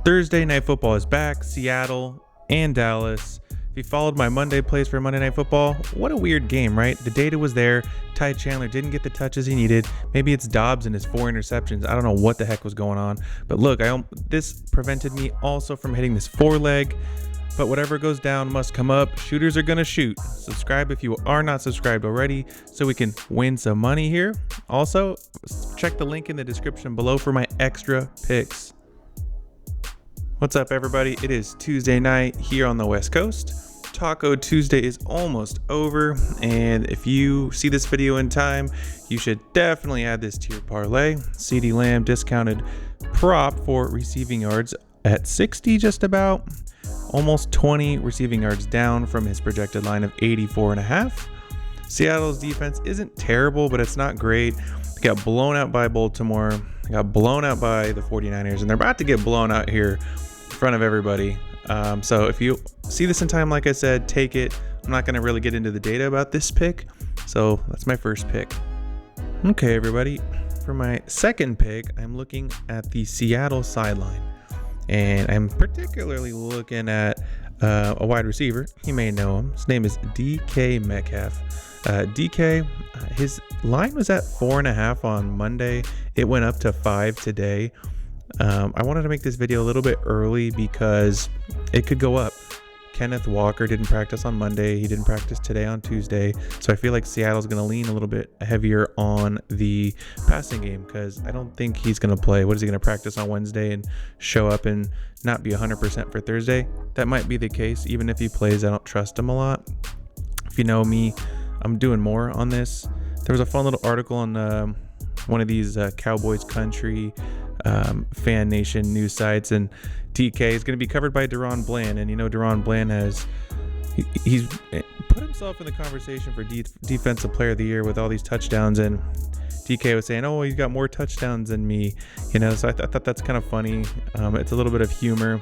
Thursday Night Football is back, Seattle and Dallas. If you followed my Monday plays for Monday Night Football, what a weird game, right? The data was there. Ty Chandler didn't get the touches he needed. Maybe it's Dobbs and his 4 interceptions. I don't know what the heck was going on. But look, this prevented me also from hitting this 4-leg. But whatever goes down must come up. Shooters are going to shoot. Subscribe if you are not subscribed already so we can win some money here. Also, check the link in the description below for my extra picks. What's up, everybody? It is Tuesday night here on the West Coast. Taco Tuesday is almost over, and if you see this video in time, you should definitely add this to your parlay. CeeDee Lamb discounted prop for receiving yards at 60 just about. Almost 20 receiving yards down from his projected line of 84.5. Seattle's defense isn't terrible, but it's not great. They got blown out by Baltimore. They got blown out by the 49ers, and they're about to get blown out here in front of everybody. So if you see this in time, like I said, take it. I'm not going to really get into the data about this pick. So that's my first pick. Okay, everybody. For my second pick, I'm looking at the Seattle sideline. And I'm particularly looking at a wide receiver. You may know him. His name is DK Metcalf. DK, his line was at 4.5 on Monday. It went up to 5 today. I wanted to make this video a little bit early because it could go up. Kenneth Walker didn't practice on Monday. He didn't practice today on Tuesday. So I feel like Seattle's going to lean a little bit heavier on the passing game because I don't think he's going to play. What is he going to practice on Wednesday and show up and not be 100% for Thursday? That might be the case. Even if he plays, I don't trust him a lot. If you know me, I'm doing more on this. There was a fun little article on one of these Cowboys country fan nation news sites, and DK is going to be covered by Deron Bland. And you know, Deron Bland he's put himself in the conversation for defensive player of the year with all these touchdowns, and DK was saying, oh, he's got more touchdowns than me, you know. So I thought that's kind of funny. It's a little bit of humor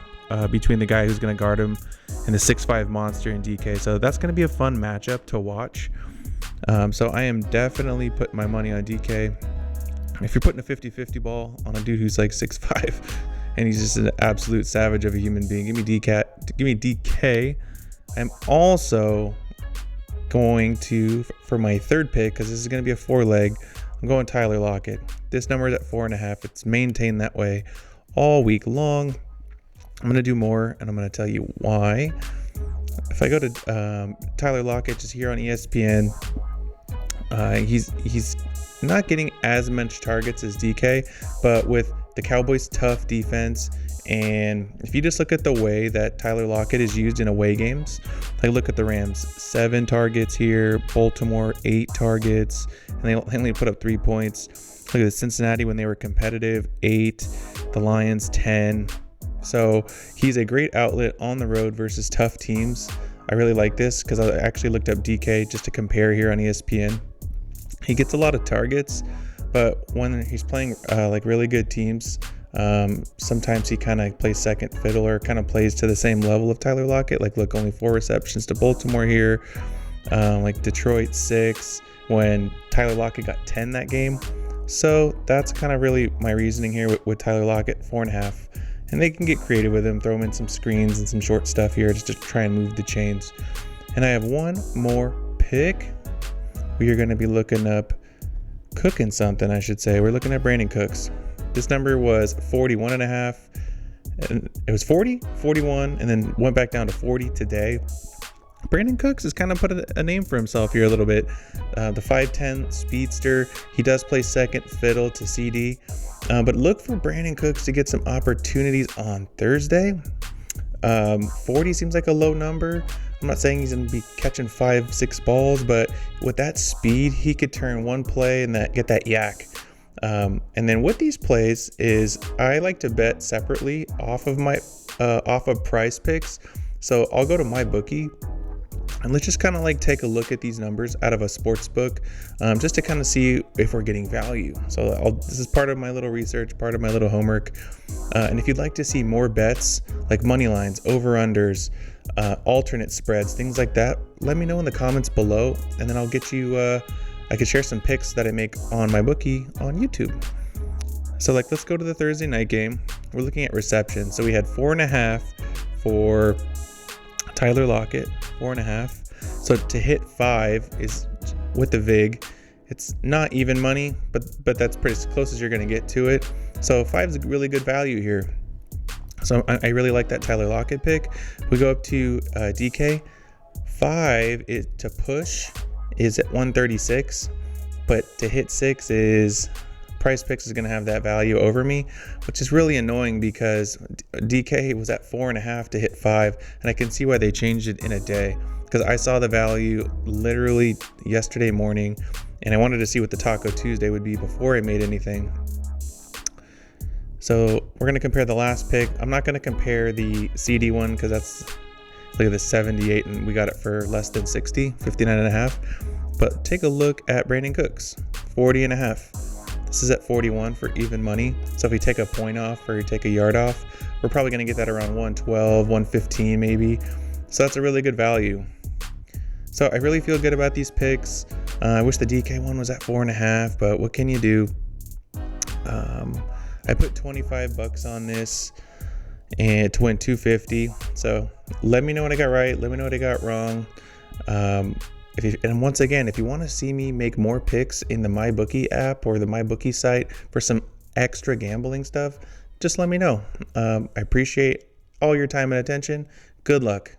between the guy who's going to guard him and the 6'5 monster in DK. So that's going to be a fun matchup to watch. So I am definitely putting my money on DK. If you're putting a 50-50 ball on a dude who's like 6'5 and he's just an absolute savage of a human being, give me DK. I'm also going to, for my third pick, because this is going to be a 4-leg, I'm going Tyler Lockett. This number is at 4.5. It's maintained that way all week long. I'm going to do more, and I'm going to tell you why. If I go to Tyler Lockett, just here on ESPN, he's not getting as much targets as DK, but with the Cowboys' tough defense, and if you just look at the way that Tyler Lockett is used in away games, like look at the Rams, 7 targets here, Baltimore 8 targets, and they only put up 3 points. Look at Cincinnati when they were competitive, 8, the Lions 10. So he's a great outlet on the road versus tough teams. I really like this because I actually looked up DK just to compare here on ESPN. He gets a lot of targets, but when he's playing like really good teams, sometimes he kind of plays second fiddle or kind of plays to the same level of Tyler Lockett. Like, look, only 4 receptions to Baltimore here, like Detroit 6, when Tyler Lockett got 10 that game. So that's kind of really my reasoning here with Tyler Lockett, 4.5. And they can get creative with him, throw him in some screens and some short stuff here just to try and move the chains. And I have one more pick. We are going to be looking up cooking something, I should say. We're looking at Brandon Cooks. This number was 41.5. And it was 40, 41, and then went back down to 40 today. Brandon Cooks has kind of put a name for himself here a little bit. The 5'10 speedster. He does play second fiddle to CD. But look for Brandon Cooks to get some opportunities on Thursday. 40 seems like a low number. I'm not saying he's going to be catching 5-6 balls, but with that speed, he could turn one play and get that yak. And then with these plays is I like to bet separately off of Prizepicks. So I'll go to MyBookie. And let's just kind of like take a look at these numbers out of a sports book, just to kind of see if we're getting value. So this is part of my little research, part of my little homework. And if you'd like to see more bets like money lines, over-unders, alternate spreads, things like that, let me know in the comments below, and then I'll get you, I could share some picks that I make on MyBookie on YouTube. So let's go to the Thursday night game. We're looking at reception. So we had 4.5 for Tyler Lockett, 4.5. So to hit 5 is with the VIG. It's not even money, but that's pretty close as you're going to get to it. So 5 is a really good value here. So I really like that Tyler Lockett pick. We go up to DK. 5 is to push is at 136, but to hit 6 is Prizepicks is going to have that value over me, which is really annoying because DK was at 4.5 to hit 5, and I can see why they changed it in a day because I saw the value literally yesterday morning, and I wanted to see what the Taco Tuesday would be before I made anything. So we're going to compare the last pick. I'm not going to compare the CD one because that's, look at this, 78, and we got it for less than 60, 59.5. But take a look at Brandon Cooks, 40.5. This is at 41 for even money. So if we take a point off or you take a yard off, we're probably going to get that around 112, 115 maybe. So that's a really good value. So I really feel good about these picks. I wish the DK one was at 4.5, but what can you do? I put $25 on this and to win $250. So let me know what I got right. Let me know what I got wrong. And once again, if you want to see me make more picks in the MyBookie app or the MyBookie site for some extra gambling stuff, just let me know. I appreciate all your time and attention. Good luck.